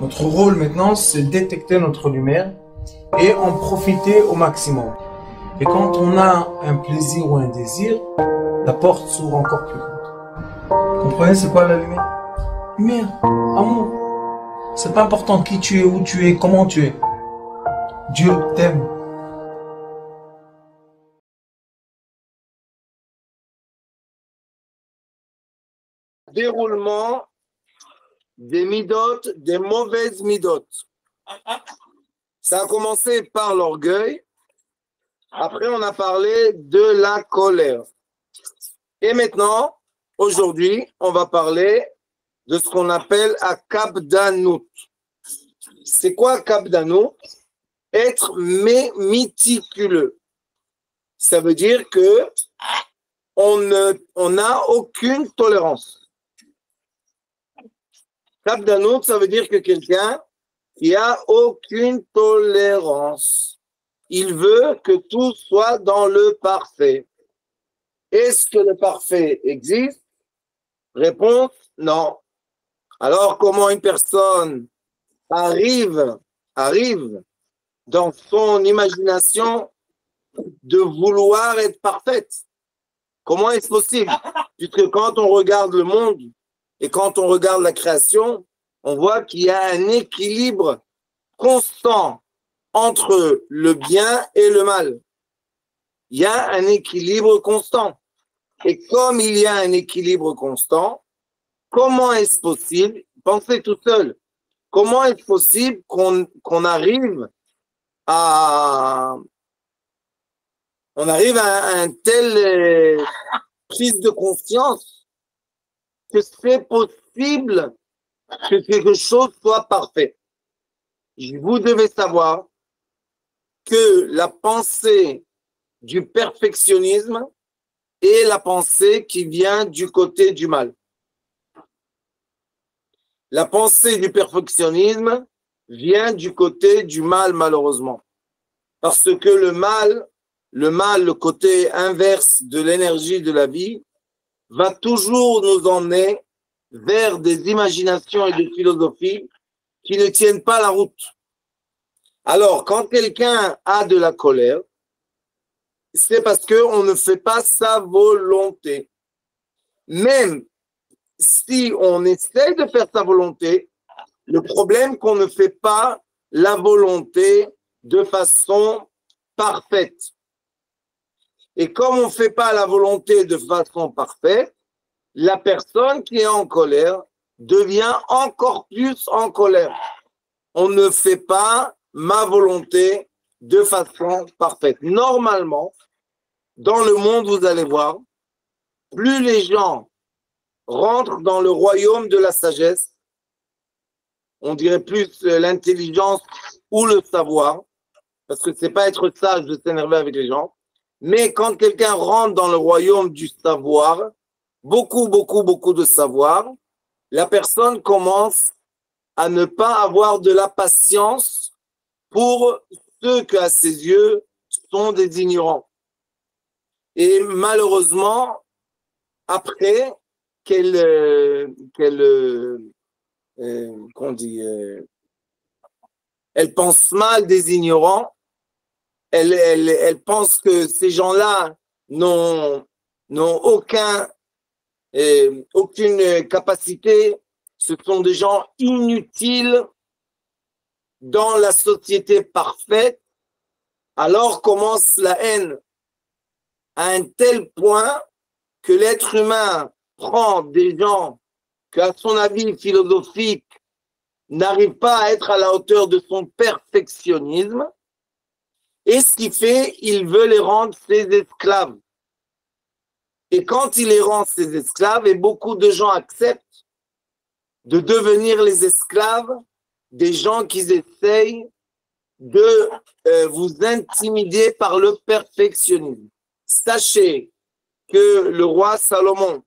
Notre rôle maintenant, c'est détecter notre lumière et en profiter au maximum. Et quand on a un plaisir ou un désir, la porte s'ouvre encore plus grande. Vous comprenez, c'est quoi la lumière? Lumière, amour. C'est pas important qui tu es, où tu es, comment tu es. Dieu t'aime. Déroulement des midotes, des mauvaises midotes. Ça a commencé par l'orgueil. Après, on a parlé de la colère. Et maintenant, aujourd'hui, on va parler de ce qu'on appelle à Kabdanout. C'est quoi Kabdanout? Être méticuleux. Ça veut dire que on n'a aucune tolérance. Kabdanout, ça veut dire que quelqu'un qui a aucune tolérance. Il veut que tout soit dans le parfait. Est-ce que le parfait existe? Réponse, non. Alors, comment une personne arrive dans son imagination de vouloir être parfaite? Comment est-ce possible? Puisque quand on regarde le monde et quand on regarde la création, on voit qu'il y a un équilibre constant entre le bien et le mal. Il y a un équilibre constant. Et comme il y a un équilibre constant, comment est-ce possible, pensez tout seul, comment est-ce possible qu'on arrive à un tel prise de conscience que c'est possible que quelque chose soit parfait? Vous devez savoir que la pensée du perfectionnisme est la pensée qui vient du côté du mal. La pensée du perfectionnisme vient du côté du mal, malheureusement. Parce que le mal, le côté inverse de l'énergie de la vie, va toujours nous emmener vers des imaginations et des philosophies qui ne tiennent pas la route. Alors, quand quelqu'un a de la colère, c'est parce qu'on ne fait pas sa volonté. Même si on essaie de faire sa volonté, le problème qu'on ne fait pas la volonté de façon parfaite. Et comme on ne fait pas la volonté de façon parfaite, la personne qui est en colère devient encore plus en colère. On ne fait pas ma volonté de façon parfaite. Normalement, dans le monde, vous allez voir, plus les gens rentrent dans le royaume de la sagesse, on dirait plus l'intelligence ou le savoir, parce que c'est pas être sage de s'énerver avec les gens, mais quand quelqu'un rentre dans le royaume du savoir, beaucoup de savoir, la personne commence à ne pas avoir de la patience pour ceux qu'à ses yeux sont des ignorants. Et malheureusement, après qu'on dit, elle pense mal des ignorants, elle pense que ces gens-là n'ont aucune capacité, ce sont des gens inutiles dans la société parfaite. Alors commence la haine à un tel point que l'être humain prend des gens qu'à son avis philosophique n'arrivent pas à être à la hauteur de son perfectionnisme, et ce qui fait, il veut les rendre ses esclaves. Et quand il les rend ses esclaves, et beaucoup de gens acceptent de devenir les esclaves des gens qui essayent de vous intimider par le perfectionnisme. Sachez que le roi Salomon,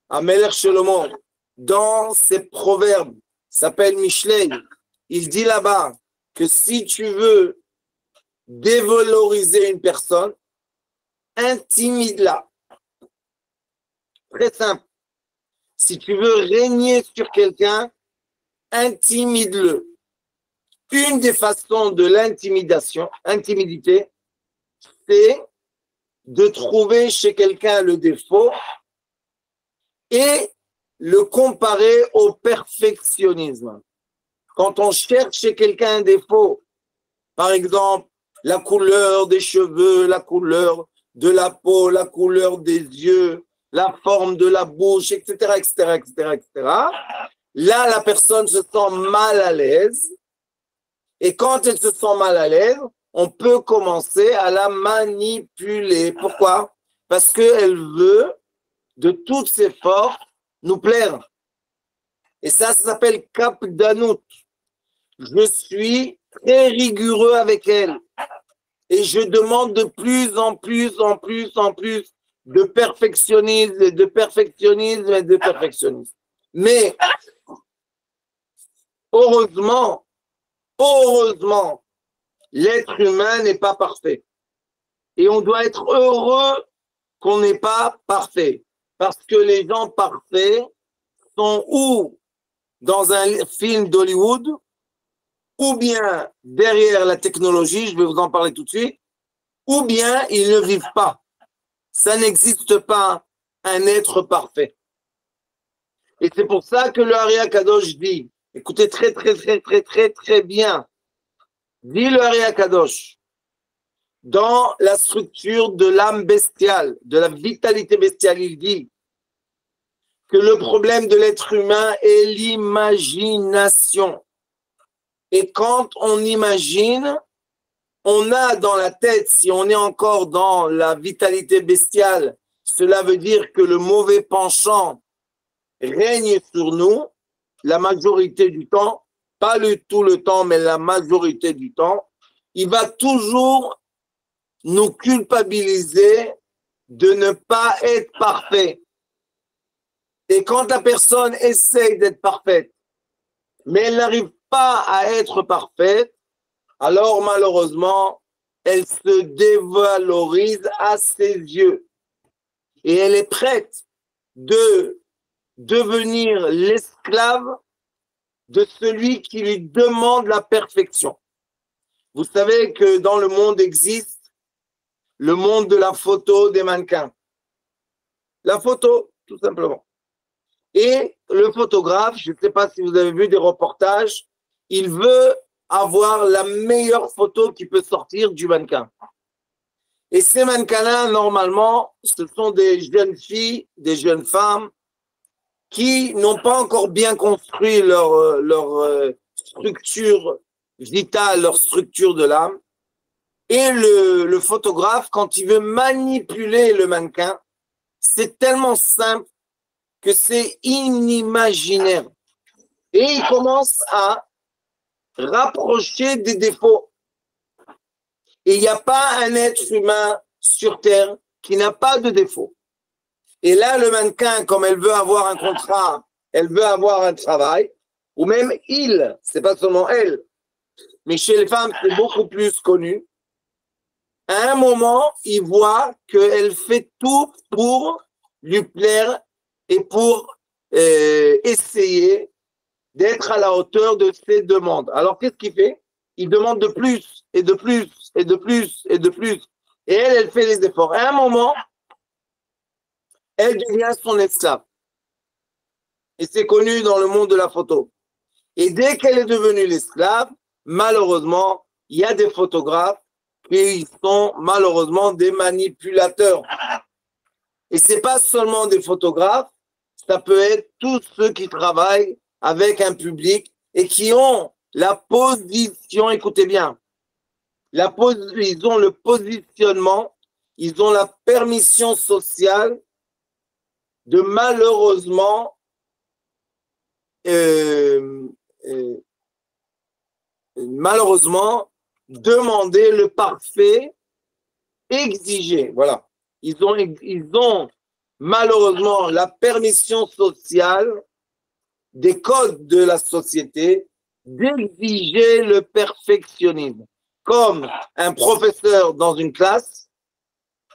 Amelech Shlomo, dans ses proverbes, s'appelle Mishlei, il dit là-bas que si tu veux dévaloriser une personne, intimide-la. Très simple. Si tu veux régner sur quelqu'un, intimide-le. Une des façons de intimidité, c'est de trouver chez quelqu'un le défaut et le comparer au perfectionnisme. Quand on cherche chez quelqu'un un défaut, par exemple, la couleur des cheveux, la couleur de la peau, la couleur des yeux, la forme de la bouche, etc., etc., etc., etc., là, la personne se sent mal à l'aise. Et quand elle se sent mal à l'aise, on peut commencer à la manipuler. Pourquoi? Parce qu'elle veut, de toutes ses forces, nous plaire. Et ça s'appelle capdanout. Je suis très rigoureux avec elle. Et je demande de plus en plus de perfectionnisme, et de perfectionnisme et de perfectionnisme. Mais heureusement, l'être humain n'est pas parfait. Et on doit être heureux qu'on n'est pas parfait. Parce que les gens parfaits sont ou dans un film d'Hollywood, ou bien derrière la technologie, je vais vous en parler tout de suite, ou bien ils ne vivent pas. Ça n'existe pas un être parfait. Et c'est pour ça que le Ari Akadosh dit, écoutez très bien, dit le Ari Akadosh, dans la structure de l'âme bestiale, de la vitalité bestiale, il dit que le problème de l'être humain est l'imagination. Et quand on imagine, on a dans la tête, si on est encore dans la vitalité bestiale, cela veut dire que le mauvais penchant règne sur nous la majorité du temps, pas tout le temps, mais la majorité du temps. Il va toujours nous culpabiliser de ne pas être parfait. Et quand la personne essaye d'être parfaite, mais elle n'arrive pas à être parfaite, alors malheureusement, elle se dévalorise à ses yeux. Et elle est prête de devenir l'esclave de celui qui lui demande la perfection. Vous savez que dans le monde existe le monde de la photo des mannequins. La photo, tout simplement. Et le photographe, je ne sais pas si vous avez vu des reportages, il veut avoir la meilleure photo qui peut sortir du mannequin. Et ces mannequins-là, normalement, ce sont des jeunes filles, des jeunes femmes qui n'ont pas encore bien construit leur structure vitale, leur structure de l'âme. Et le photographe, quand il veut manipuler le mannequin, c'est tellement simple que c'est inimaginaire. Et il commence à rapprocher des défauts. Et il n'y a pas un être humain sur Terre qui n'a pas de défaut. Et là, le mannequin, comme elle veut avoir un contrat, elle veut avoir un travail, ou même il, c'est pas seulement elle, mais chez les femmes, c'est beaucoup plus connu. À un moment, il voit qu'elle fait tout pour lui plaire et pour essayer d'être à la hauteur de ses demandes. Alors, qu'est-ce qu'il fait? Il demande de plus, et de plus, et de plus, et de plus. Et elle fait les efforts. À un moment, elle devient son esclave. Et c'est connu dans le monde de la photo. Et dès qu'elle est devenue l'esclave, malheureusement, il y a des photographes qui sont malheureusement des manipulateurs. Et c'est pas seulement des photographes, ça peut être tous ceux qui travaillent avec un public et qui ont la position, écoutez bien, ils ont le positionnement, ils ont la permission sociale de malheureusement demander le parfait, exiger. Voilà. Ils ont malheureusement la permission sociale des codes de la société d'exiger le perfectionnisme. Comme un professeur dans une classe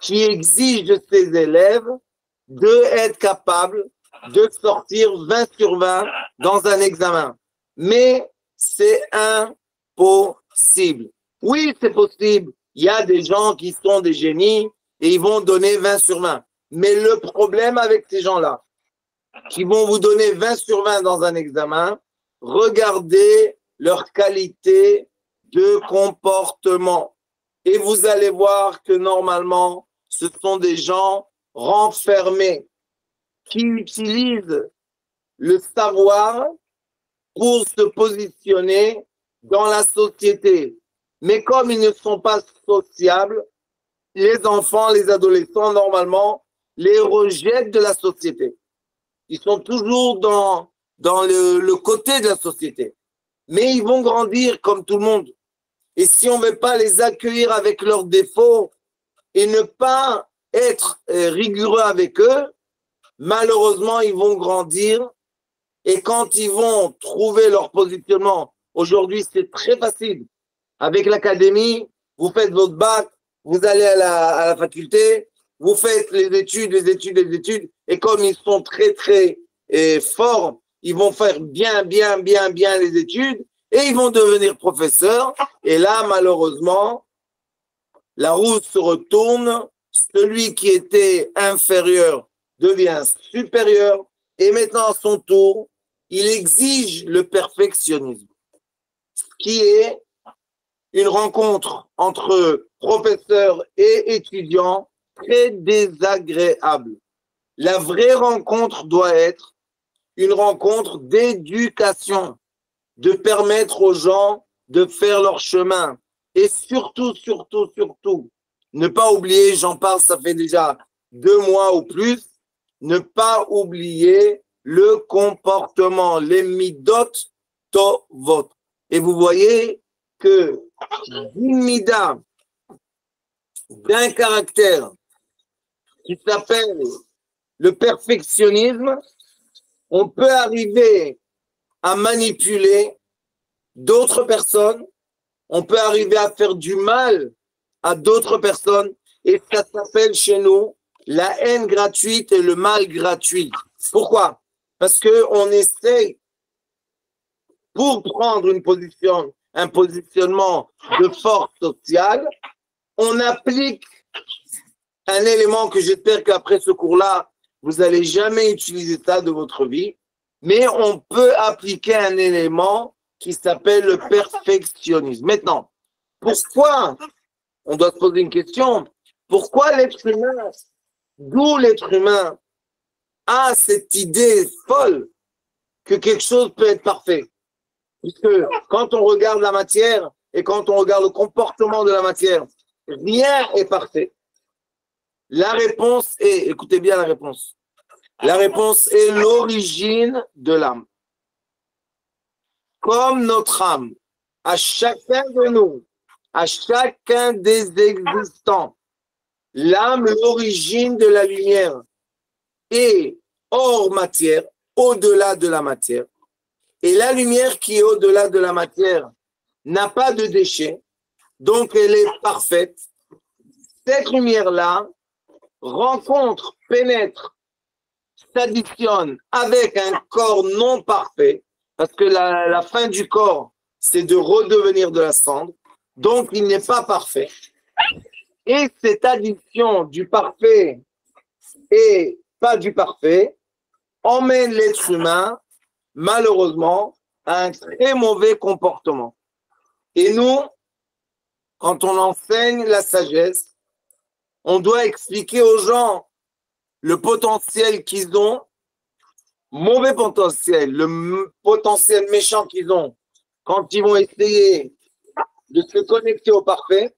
qui exige de ses élèves d'être capable de sortir 20 sur 20 dans un examen. mais c'est impossible. Oui, c'est possible. Il y a des gens qui sont des génies et ils vont donner 20 sur 20. Mais le problème avec ces gens-là, qui vont vous donner 20 sur 20 dans un examen, regardez leur qualité de comportement. Et vous allez voir que normalement, ce sont des gens renfermés qui utilisent le savoir pour se positionner dans la société. Mais comme ils ne sont pas sociables, les enfants, les adolescents, normalement, les rejettent de la société. Ils sont toujours dans le côté de la société. Mais ils vont grandir comme tout le monde. Et si on ne veut pas les accueillir avec leurs défauts et ne pas être rigoureux avec eux, malheureusement, ils vont grandir. Et quand ils vont trouver leur positionnement, aujourd'hui, c'est très facile. Avec l'académie, vous faites votre bac, vous allez à la faculté, vous faites les études. Et comme ils sont très, très forts, ils vont faire bien les études et ils vont devenir professeurs. Et là, malheureusement, la roue se retourne. Celui qui était inférieur devient supérieur. Et maintenant, à son tour, il exige le perfectionnisme, qui est une rencontre entre professeurs et étudiants très désagréable. La vraie rencontre doit être une rencontre d'éducation, de permettre aux gens de faire leur chemin. Et surtout, ne pas oublier, j'en parle, ça fait déjà 2 mois ou plus, ne pas oublier le comportement, les midot tovot. Et vous voyez que d'une mida, d'un caractère qui s'appelle le perfectionnisme, on peut arriver à manipuler d'autres personnes, on peut arriver à faire du mal à d'autres personnes, et ça s'appelle chez nous la haine gratuite et le mal gratuit. Pourquoi? Parce qu'on essaye, pour prendre une position, un positionnement de force sociale, on applique un élément que j'espère qu'après ce cours-là, vous n'allez jamais utiliser ça de votre vie, mais on peut appliquer un élément qui s'appelle le perfectionnisme. Maintenant, pourquoi, on doit se poser une question, pourquoi l'être humain, d'où l'être humain a cette idée folle que quelque chose peut être parfait? Puisque quand on regarde la matière et quand on regarde le comportement de la matière, rien n'est parfait. La réponse est, écoutez bien la réponse est l'origine de l'âme. Comme notre âme, à chacun de nous, à chacun des existants, l'âme, l'origine de la lumière, est hors matière, au-delà de la matière. Et la lumière qui est au-delà de la matière n'a pas de déchets, donc elle est parfaite. Cette lumière-là rencontre, pénètre, s'additionne avec un corps non parfait, parce que la fin du corps, c'est de redevenir de la cendre, donc il n'est pas parfait. Et cette addition du parfait et pas du parfait emmène l'être humain, malheureusement, à un très mauvais comportement. Et nous, quand on enseigne la sagesse, on doit expliquer aux gens le potentiel qu'ils ont, mauvais potentiel, le potentiel méchant qu'ils ont quand ils vont essayer de se connecter au parfait,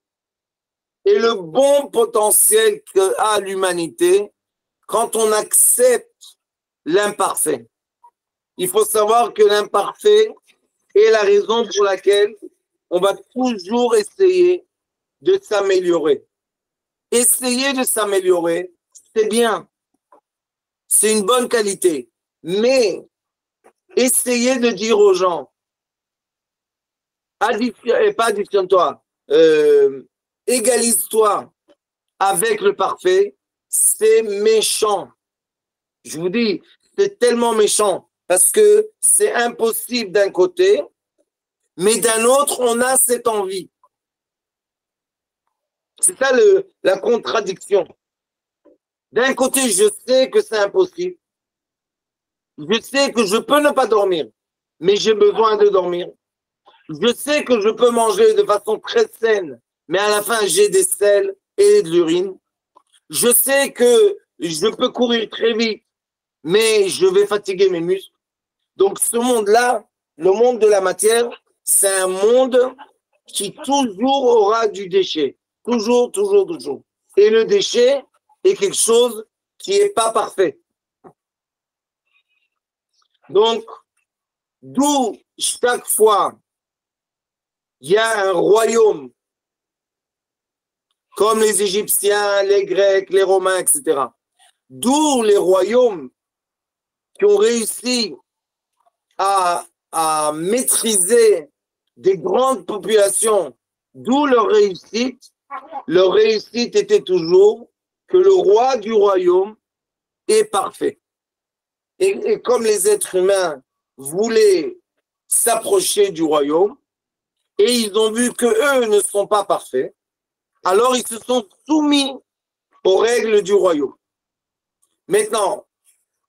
et le bon potentiel qu'a l'humanité quand on accepte l'imparfait. Il faut savoir que l'imparfait est la raison pour laquelle on va toujours essayer de s'améliorer. Essayer de s'améliorer, c'est bien. C'est une bonne qualité. Mais essayer de dire aux gens, additionne-toi, égalise-toi avec le parfait, c'est méchant. Je vous dis, c'est tellement méchant parce que c'est impossible d'un côté, mais d'un autre, on a cette envie. C'est ça la contradiction. D'un côté, je sais que c'est impossible. Je sais que je peux ne pas dormir, mais j'ai besoin de dormir. Je sais que je peux manger de façon très saine, mais à la fin, j'ai des selles et de l'urine. Je sais que je peux courir très vite, mais je vais fatiguer mes muscles. Donc, ce monde-là, le monde de la matière, c'est un monde qui toujours aura du déchet. Toujours, toujours, toujours. Et le déchet est quelque chose qui n'est pas parfait. Donc, d'où chaque fois il y a un royaume, comme les Égyptiens, les Grecs, les Romains, etc. D'où les royaumes qui ont réussi à maîtriser des grandes populations, d'où leur réussite. Leur réussite était toujours que le roi du royaume est parfait. Et comme les êtres humains voulaient s'approcher du royaume, et ils ont vu que eux ne sont pas parfaits, alors ils se sont soumis aux règles du royaume. Maintenant,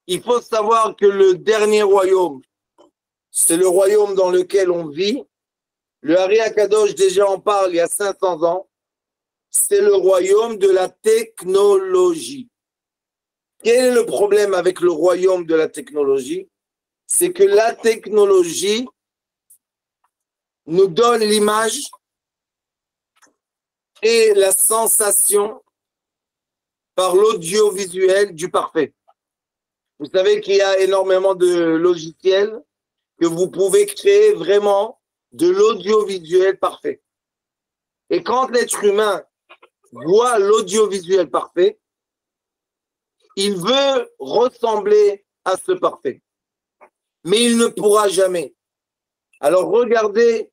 il faut savoir que le dernier royaume, c'est le royaume dans lequel on vit. Le Hari Akadosh déjà en parle il y a 500 ans. C'est le royaume de la technologie. Quel est le problème avec le royaume de la technologie? C'est que la technologie nous donne l'image et la sensation par l'audiovisuel du parfait. Vous savez qu'il y a énormément de logiciels que vous pouvez créer vraiment de l'audiovisuel parfait. Et quand l'être humain voit l'audiovisuel parfait, il veut ressembler à ce parfait. Mais il ne pourra jamais. Alors regardez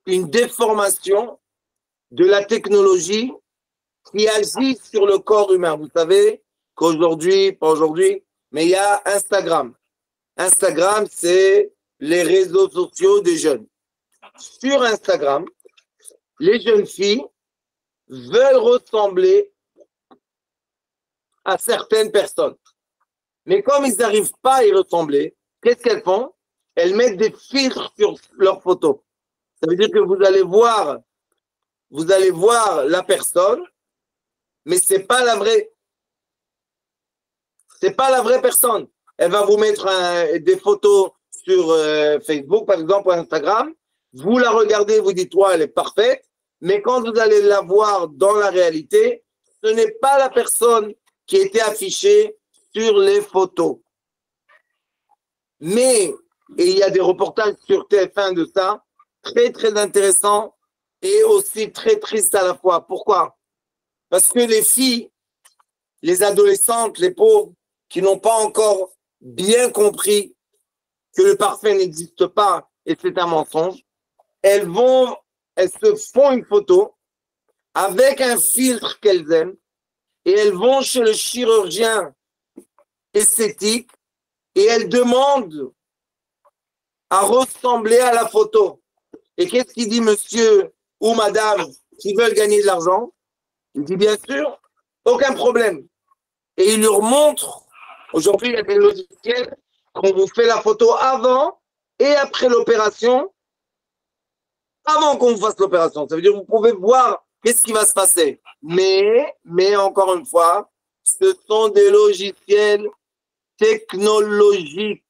une déformation de la technologie qui agit sur le corps humain. Vous savez qu'aujourd'hui, pas aujourd'hui, mais il y a Instagram. Instagram, c'est les réseaux sociaux des jeunes. Sur Instagram, les jeunes filles veulent ressembler à certaines personnes. Mais comme ils n'arrivent pas à y ressembler, qu'est-ce qu'elles font? Elles mettent des filtres sur leurs photos. Ça veut dire que vous allez voir la personne, mais c'est pas la vraie personne. Elle va vous mettre des photos sur Facebook, par exemple, ou Instagram. Vous la regardez, vous dites, ouais, elle est parfaite. Mais quand vous allez la voir dans la réalité, ce n'est pas la personne qui était affichée sur les photos. Mais, et il y a des reportages sur TF1 de ça, très, très intéressants et aussi très tristes à la fois. Pourquoi? Parce que les filles, les adolescentes, les pauvres, qui n'ont pas encore bien compris que le parfait n'existe pas et c'est un mensonge, elles se font une photo avec un filtre qu'elles aiment et elles vont chez le chirurgien esthétique et elles demandent à ressembler à la photo. Et qu'est-ce qu'il dit monsieur ou madame qui veulent gagner de l'argent? Il dit bien sûr, aucun problème. Et il leur montre, aujourd'hui il y a des logiciels qu'on vous fait la photo avant et après l'opération, avant qu'on vous fasse l'opération. Ça veut dire que vous pouvez voir qu'est-ce qui va se passer. Mais encore une fois, ce sont des logiciels technologiques.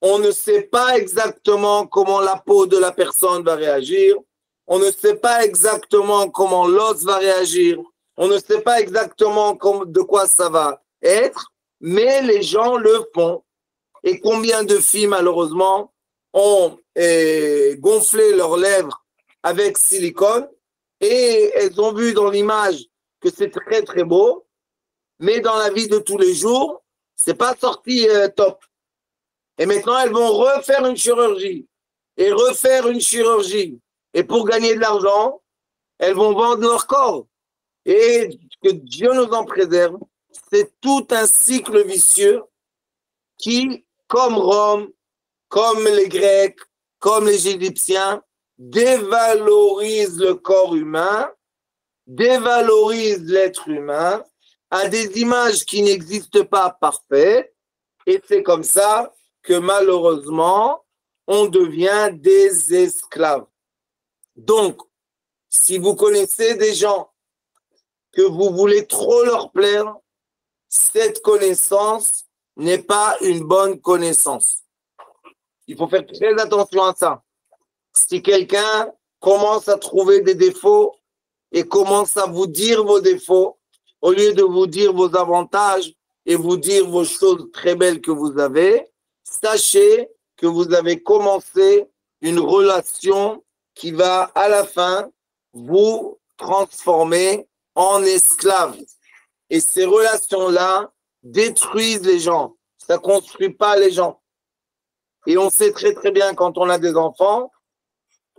On ne sait pas exactement comment la peau de la personne va réagir. On ne sait pas exactement comment l'os va réagir. On ne sait pas exactement de quoi ça va être, mais les gens le font. Et combien de filles, malheureusement, ont gonflé leurs lèvres avec silicone et elles ont vu dans l'image que c'est très, très beau, mais dans la vie de tous les jours, c'est pas sorti top. Et maintenant, elles vont refaire une chirurgie et refaire une chirurgie. Et pour gagner de l'argent, elles vont vendre leur corps. Et que Dieu nous en préserve, c'est tout un cycle vicieux qui comme Rome, comme les Grecs, comme les Égyptiens, dévalorise le corps humain, dévalorise l'être humain à des images qui n'existent pas parfaites, et c'est comme ça que malheureusement, on devient des esclaves. Donc, si vous connaissez des gens que vous voulez trop leur plaire, cette connaissance n'est pas une bonne connaissance. Il faut faire très attention à ça. Si quelqu'un commence à trouver des défauts et commence à vous dire vos défauts, au lieu de vous dire vos avantages et vous dire vos choses très belles que vous avez, sachez que vous avez commencé une relation qui va à la fin vous transformer en esclave. Et ces relations-là détruisent les gens. Ça ne construit pas les gens. Et on sait très très bien quand on a des enfants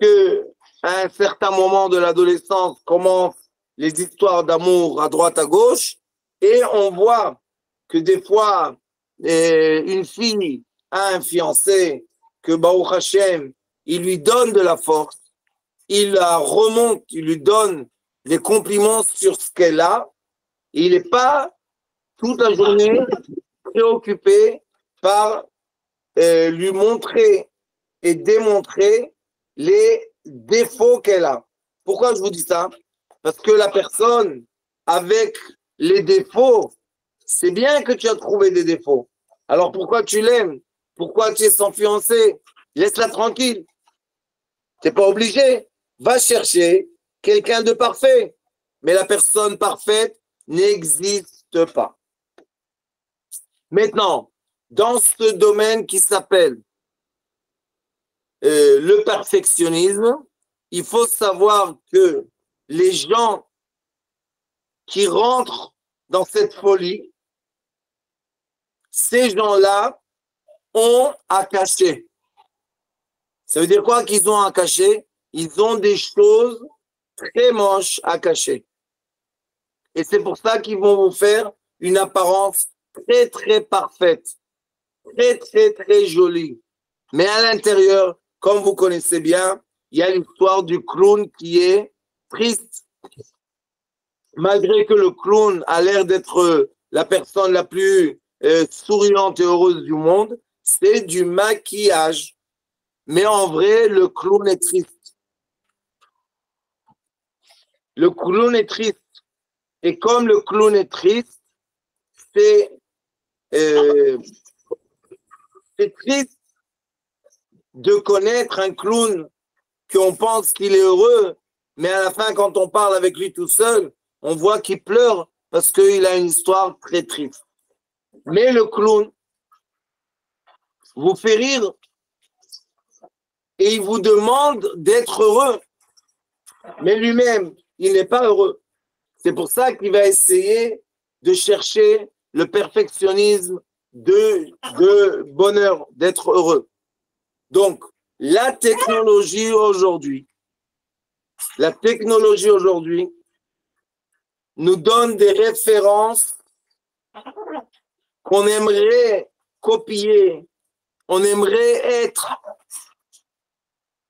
que à un certain moment de l'adolescence commencent les histoires d'amour à droite à gauche et on voit que des fois une fille a un fiancé que Baruch Hashem, il lui donne de la force, il la remonte, il lui donne des compliments sur ce qu'elle a. Et il n'est pas toute la journée préoccupé par lui montrer et démontrer les défauts qu'elle a. Pourquoi je vous dis ça? Parce que la personne avec les défauts, c'est bien que tu as trouvé des défauts. Alors pourquoi tu l'aimes? Pourquoi tu es son fiancé? Laisse-la tranquille. Tu n'es pas obligé. Va chercher quelqu'un de parfait. Mais la personne parfaite n'existe pas. Maintenant, dans ce domaine qui s'appelle le perfectionnisme, il faut savoir que les gens qui rentrent dans cette folie, ces gens-là ont à cacher. Ça veut dire quoi qu'ils ont à cacher? Ils ont des choses très moches à cacher. Et c'est pour ça qu'ils vont vous faire une apparence très, très parfaite, très, très, très jolie. Mais à l'intérieur, comme vous connaissez bien, il y a l'histoire du clown qui est triste. Malgré que le clown a l'air d'être la personne la plus souriante et heureuse du monde, c'est du maquillage. Mais en vrai, le clown est triste. Le clown est triste. Et comme le clown est triste, c'est triste de connaître un clown qu'on pense qu'il est heureux, mais à la fin, quand on parle avec lui tout seul, on voit qu'il pleure parce qu'il a une histoire très triste. Mais le clown vous fait rire et il vous demande d'être heureux. Mais lui-même, il n'est pas heureux. C'est pour ça qu'il va essayer de chercher le perfectionnisme de bonheur, d'être heureux. Donc, la technologie aujourd'hui nous donne des références qu'on aimerait copier, on aimerait être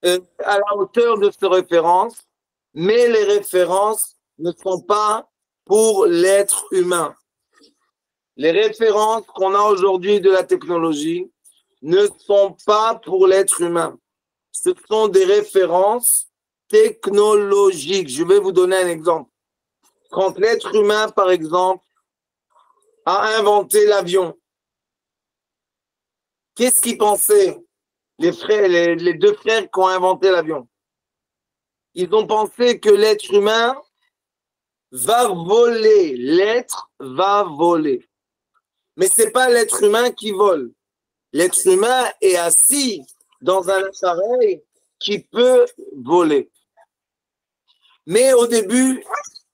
à la hauteur de ces références, mais les références ne sont pas pour l'être humain. Les références qu'on a aujourd'hui de la technologie ne sont pas pour l'être humain. Ce sont des références technologiques. Je vais vous donner un exemple. Quand l'être humain, par exemple, a inventé l'avion, qu'est-ce qu'ils pensaient, les deux frères qui ont inventé l'avion? Ils ont pensé que l'être humain va voler. L'être va voler. Mais ce n'est pas l'être humain qui vole. L'être humain est assis dans un appareil qui peut voler. Mais au début,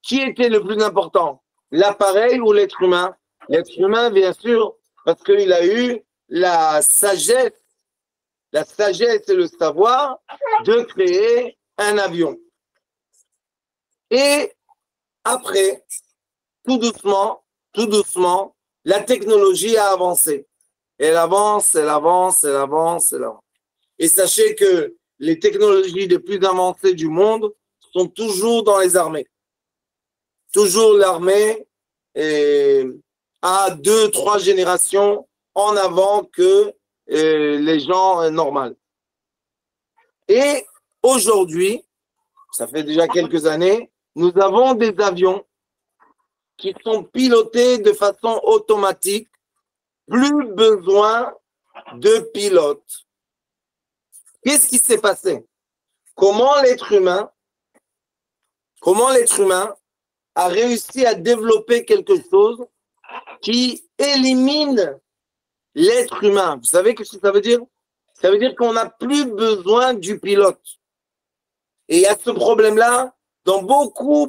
qui était le plus important? L'appareil ou l'être humain? L'être humain, bien sûr, parce qu'il a eu la sagesse et le savoir de créer un avion. Et après, tout doucement, la technologie a avancé. Elle avance, elle avance, elle avance, elle avance. Et sachez que les technologies les plus avancées du monde sont toujours dans les armées. Toujours l'armée a 2, 3 générations en avant que les gens normaux. Et aujourd'hui, ça fait déjà quelques années, nous avons des avions qui sont pilotés de façon automatique, plus besoin de pilotes. Qu'est-ce qui s'est passé? Comment l'être humain a réussi à développer quelque chose qui élimine l'être humain? Vous savez ce que ça veut dire? Ça veut dire qu'on n'a plus besoin du pilote. Et il y a ce problème-là dans beaucoup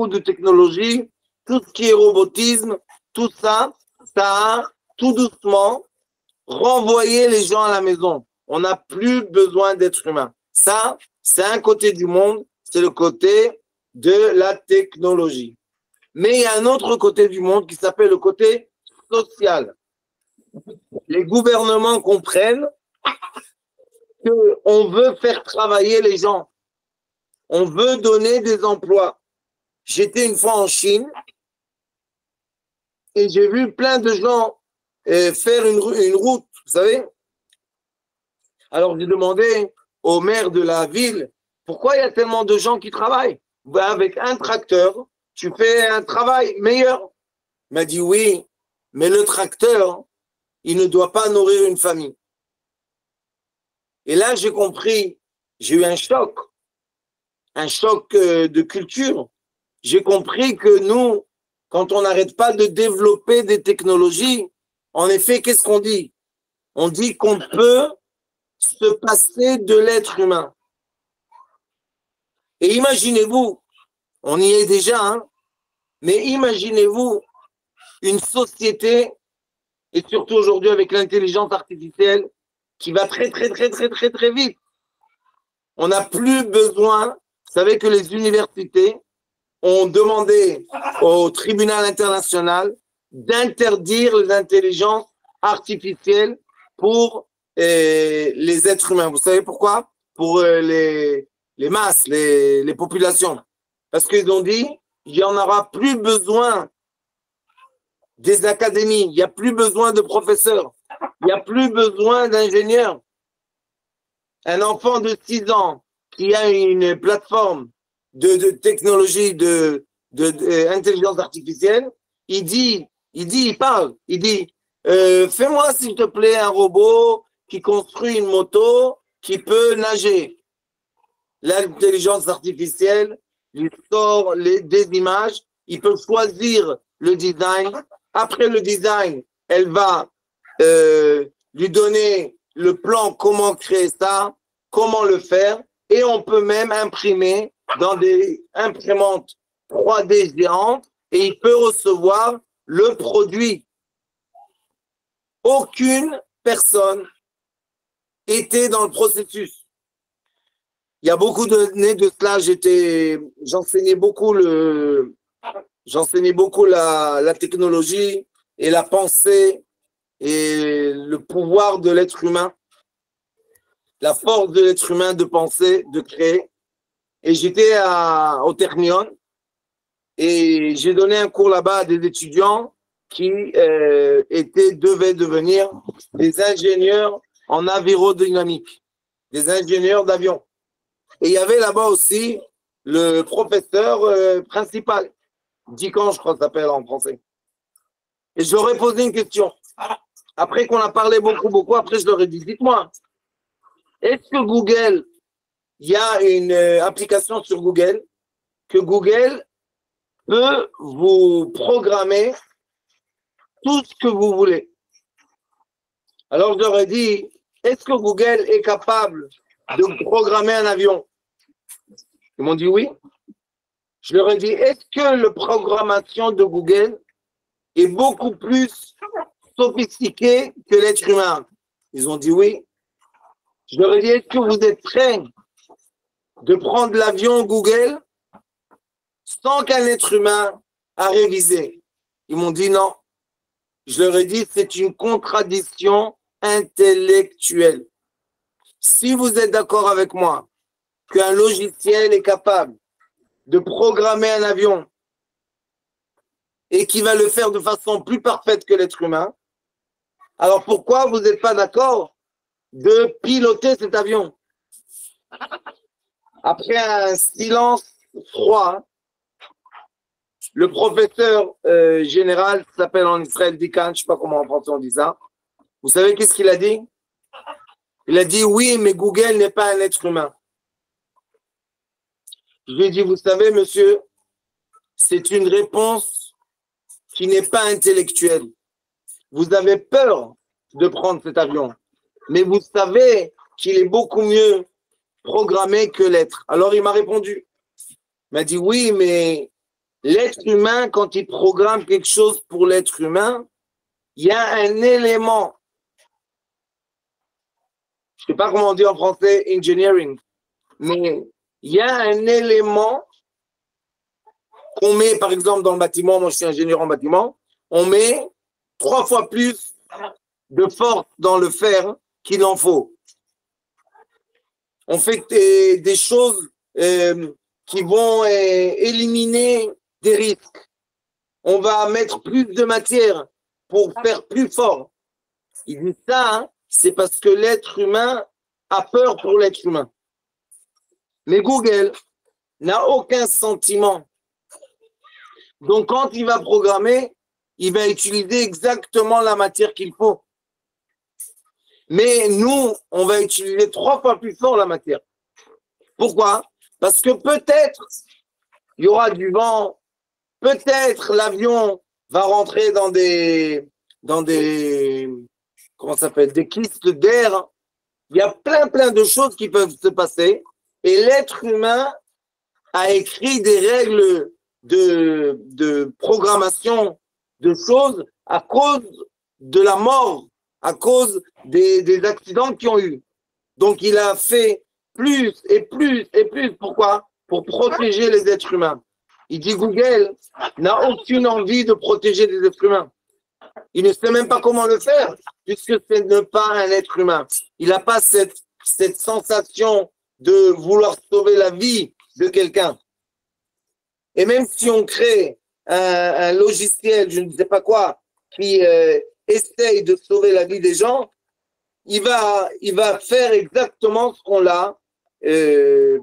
de technologies, tout ce qui est robotisme, tout ça, ça a tout doucement renvoyé les gens à la maison. On n'a plus besoin d'être humain. Ça, c'est un côté du monde, c'est le côté de la technologie. Mais il y a un autre côté du monde qui s'appelle le côté social. Les gouvernements comprennent qu'on veut faire travailler les gens. On veut donner des emplois. J'étais une fois en Chine et j'ai vu plein de gens faire une route, vous savez. Alors j'ai demandé au maire de la ville, pourquoi il y a tellement de gens qui travaillent? Ben, avec un tracteur, tu fais un travail meilleur. Il m'a dit oui, mais le tracteur, il ne doit pas nourrir une famille. Et là, j'ai compris, j'ai eu un choc de culture. J'ai compris que nous, quand on n'arrête pas de développer des technologies, en effet, qu'est-ce qu'on dit? On dit qu'on peut se passer de l'être humain. Et imaginez-vous, on y est déjà, hein, mais imaginez-vous une société, et surtout aujourd'hui avec l'intelligence artificielle, qui va très vite. On n'a plus besoin, vous savez que les universités ont demandé au tribunal international d'interdire les intelligences artificielles pour les êtres humains. Vous savez pourquoi? Pour les masses, les populations. Parce qu'ils ont dit, il n'y en aura plus besoin des académies, il n'y a plus besoin de professeurs, il n'y a plus besoin d'ingénieurs. Un enfant de 6 ans qui a une plateforme de technologie d'intelligence artificielle, il parle, fais-moi s'il te plaît un robot qui construit une moto qui peut nager. L'intelligence artificielle lui sort des images, il peut choisir le design. Après le design, elle va lui donner le plan, comment créer ça, comment le faire, et on peut même imprimer dans des imprimantes 3D géantes et il peut recevoir le produit. Aucune personne était dans le processus. Il y a beaucoup d'années de cela, j'enseignais beaucoup la technologie et la pensée et le pouvoir de l'être humain, la force de l'être humain de penser, de créer. Et j'étais au Technion et j'ai donné un cours là-bas à des étudiants qui devaient devenir des ingénieurs en aérodynamique, des ingénieurs d'avion. Et il y avait là-bas aussi le professeur principal, Dican, je crois que ça s'appelle en français. Et je leur ai posé une question. Après qu'on a parlé beaucoup, après je leur ai dit, dites-moi, est-ce que Google, il y a une application sur Google, que Google peut vous programmer tout ce que vous voulez? Alors je leur ai dit, est-ce que Google est capable de programmer un avion? Ils m'ont dit oui. Je leur ai dit, est-ce que la programmation de Google est beaucoup plus sophistiquée que l'être humain? Ils ont dit oui. Je leur ai dit, est-ce que vous êtes prêts de prendre l'avion Google sans qu'un être humain a révisé? Ils m'ont dit non. je leur ai dit, c'est une contradiction intellectuelle. Si vous êtes d'accord avec moi qu'un logiciel est capable de programmer un avion et qui va le faire de façon plus parfaite que l'être humain, alors pourquoi vous n'êtes pas d'accord de piloter cet avion? Après un silence froid, le professeur général s'appelle en Israël Dikan, je ne sais pas comment en français on dit ça. Vous savez qu'est-ce qu'il a dit? Il a dit oui, mais Google n'est pas un être humain. Je lui ai dit, vous savez, monsieur, c'est une réponse qui n'est pas intellectuelle. Vous avez peur de prendre cet avion, mais vous savez qu'il est beaucoup mieux programmé que l'être. Alors il m'a répondu. Il m'a dit oui, mais l'être humain, quand il programme quelque chose pour l'être humain, il y a un élément. Je ne sais pas comment on dit en français engineering, mais il y a un élément qu'on met, par exemple, dans le bâtiment. Moi, je suis ingénieur en bâtiment. On met 3 fois plus de force dans le fer qu'il en faut. On fait des choses qui vont éliminer des risques. On va mettre plus de matière pour faire plus fort. Il dit ça, hein, c'est parce que l'être humain a peur pour l'être humain. Mais Google n'a aucun sentiment. Donc, quand il va programmer, il va utiliser exactement la matière qu'il faut. Mais nous, on va utiliser 3 fois plus fort la matière. Pourquoi? Parce que peut-être il y aura du vent, peut-être l'avion va rentrer dans des comment ça s'appelle, des kystes d'air. Il y a plein de choses qui peuvent se passer. Et l'être humain a écrit des règles de programmation de choses à cause de la mort, à cause des accidents qui ont eu. Donc, il a fait plus et plus et plus. Pourquoi? Pour protéger les êtres humains. Il dit Google n'a aucune envie de protéger les êtres humains. Il ne sait même pas comment le faire, puisque ce n'est pas un être humain. Il n'a pas cette sensation de vouloir sauver la vie de quelqu'un. Et même si on crée un logiciel, je ne sais pas quoi, qui essaye de sauver la vie des gens, il va faire exactement ce qu'on l'a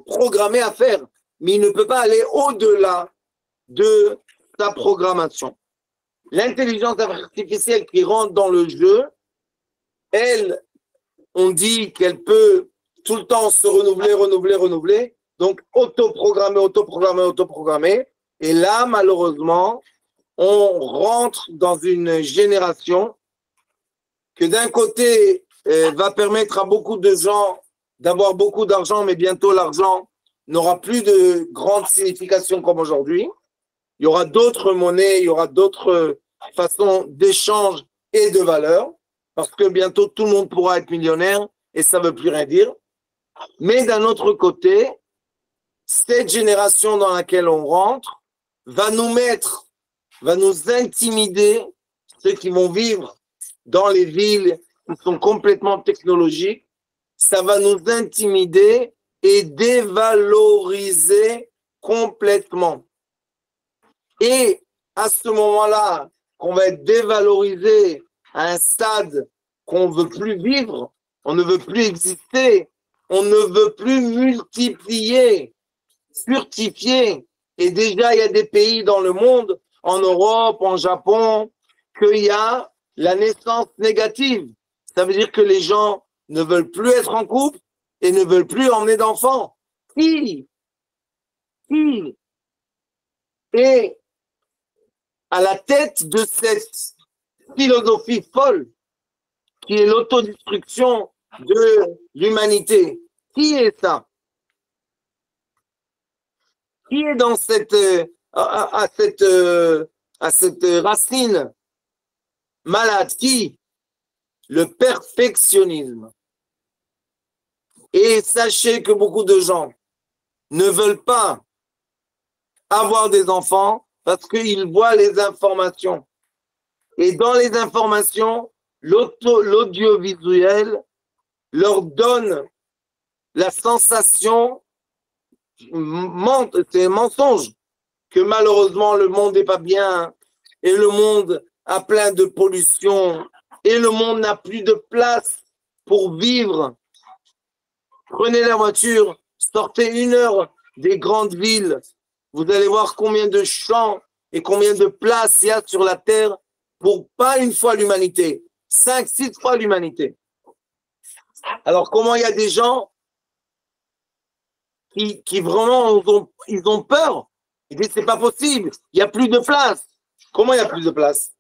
programmé à faire. Mais il ne peut pas aller au-delà de sa programmation. L'intelligence artificielle qui rentre dans le jeu, elle, on dit qu'elle peut tout le temps se renouveler. Donc, autoprogrammer. Et là, malheureusement, on rentre dans une génération que d'un côté, va permettre à beaucoup de gens d'avoir beaucoup d'argent, mais bientôt l'argent n'aura plus de grande signification comme aujourd'hui. Il y aura d'autres monnaies, il y aura d'autres façons d'échange et de valeur, parce que bientôt tout le monde pourra être millionnaire et ça ne veut plus rien dire. Mais d'un autre côté, cette génération dans laquelle on rentre va nous intimider, ceux qui vont vivre dans les villes qui sont complètement technologiques, ça va nous intimider et dévaloriser complètement. Et à ce moment-là, qu'on va être dévalorisé à un stade qu'on ne veut plus vivre, on ne veut plus exister, on ne veut plus multiplier, fructifier. Et déjà, il y a des pays dans le monde, en Europe, en Japon, qu'il y a la naissance négative. Ça veut dire que les gens ne veulent plus être en couple et ne veulent plus emmener d'enfants. Qui est à la tête de cette philosophie folle qui est l'autodestruction de l'humanité? Qui est ça? Qui est dans cette racine malade? Qui? Le perfectionnisme. Et sachez que beaucoup de gens ne veulent pas avoir des enfants parce qu'ils voient les informations. Et dans les informations, l'audiovisuel leur donne la sensation, c'est un mensonge, que malheureusement le monde n'est pas bien et le monde a plein de pollution et le monde n'a plus de place pour vivre. Prenez la voiture, sortez 1 heure des grandes villes, vous allez voir combien de champs et combien de places il y a sur la terre pour pas une fois l'humanité, 5, 6 fois l'humanité. Alors comment il y a des gens qui vraiment ils ont peur? Ils disent c'est pas possible, il n'y a plus de place. Comment il n'y a plus de place?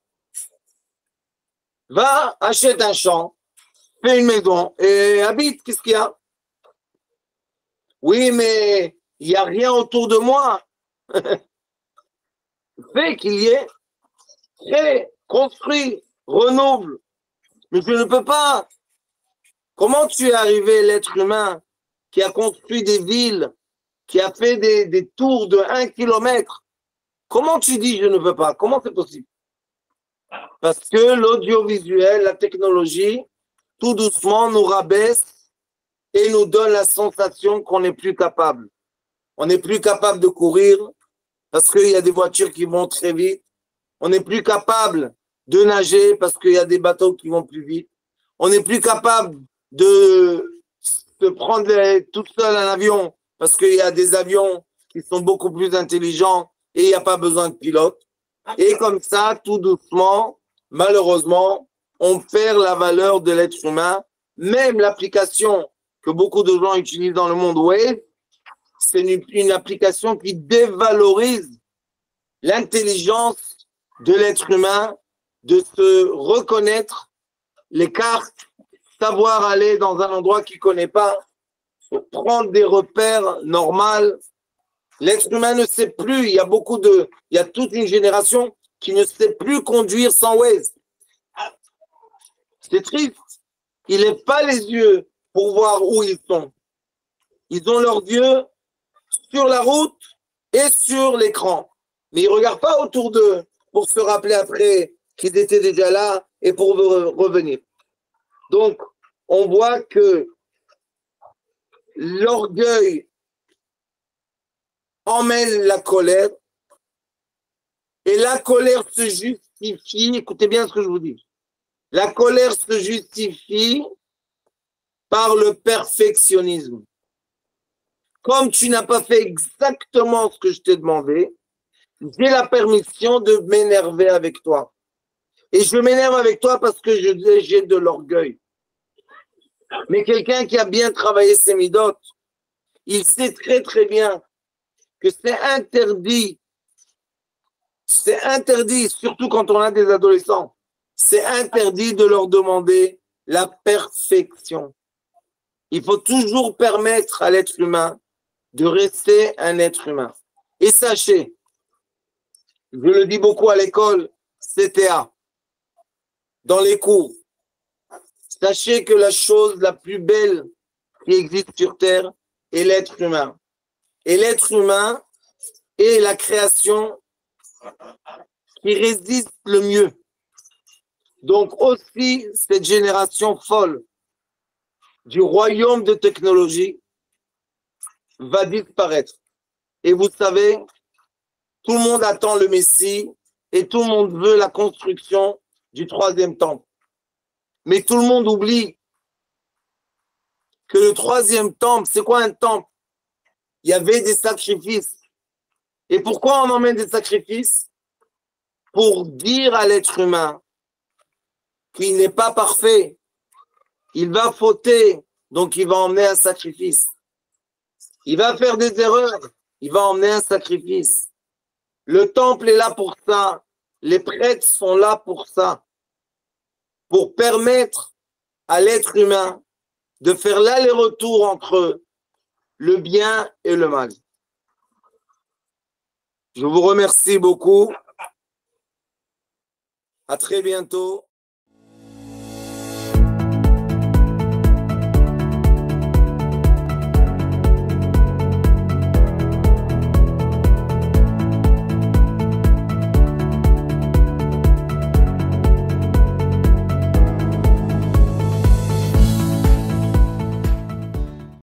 Va, achète un champ, fais une maison et habite, qu'est-ce qu'il y a? Oui, mais il n'y a rien autour de moi. Fais qu'il y ait, crée, construit, renouvelle. Mais je ne peux pas. Comment tu es arrivé, l'être humain, qui a construit des villes, qui a fait des tours de 1 kilomètre? Comment tu dis je ne peux pas? Comment c'est possible? Parce que l'audiovisuel, la technologie, tout doucement nous rabaisse et nous donne la sensation qu'on n'est plus capable. On n'est plus capable de courir parce qu'il y a des voitures qui vont très vite. On n'est plus capable de nager parce qu'il y a des bateaux qui vont plus vite. On n'est plus capable de prendre tout seul un avion parce qu'il y a des avions qui sont beaucoup plus intelligents et il n'y a pas besoin de pilote. Et comme ça, tout doucement, malheureusement, on perd la valeur de l'être humain. Même l'application que beaucoup de gens utilisent dans le monde web, c'est une application qui dévalorise l'intelligence de l'être humain, de se reconnaître les cartes, savoir aller dans un endroit qu'il ne connaît pas, prendre des repères normaux. L'être humain ne sait plus, il y a toute une génération qui ne sait plus conduire sans Waze. C'est triste. Ils ne lèvent pas les yeux pour voir où ils sont. Ils ont leurs yeux sur la route et sur l'écran. Mais ils ne regardent pas autour d'eux pour se rappeler après qu'ils étaient déjà là et pour revenir. Donc, on voit que l'orgueil emmène la colère et la colère se justifie. Écoutez bien ce que je vous dis. La colère se justifie par le perfectionnisme. Comme tu n'as pas fait exactement ce que je t'ai demandé, j'ai la permission de m'énerver avec toi. Et je m'énerve avec toi parce que j'ai de l'orgueil. Mais quelqu'un qui a bien travaillé ses midotes, il sait très très bien que c'est interdit, surtout quand on a des adolescents, c'est interdit de leur demander la perfection. Il faut toujours permettre à l'être humain de rester un être humain. Et sachez, je le dis beaucoup à l'école, CTA, dans les cours, sachez que la chose la plus belle qui existe sur Terre est l'être humain. Et l'être humain est la création qui résiste le mieux. Donc aussi, cette génération folle du royaume de technologie va disparaître. Et vous savez, tout le monde attend le Messie et tout le monde veut la construction du 3e temple. Mais tout le monde oublie que le 3e temple, c'est quoi un temple? Il y avait des sacrifices. Et pourquoi on emmène des sacrifices? Pour dire à l'être humain qu'il n'est pas parfait. Il va fauter, donc il va emmener un sacrifice. Il va faire des erreurs, il va emmener un sacrifice. Le temple est là pour ça. Les prêtres sont là pour ça. Pour permettre à l'être humain de faire l'aller-retour entre le bien et le mal. Je vous remercie beaucoup. À très bientôt.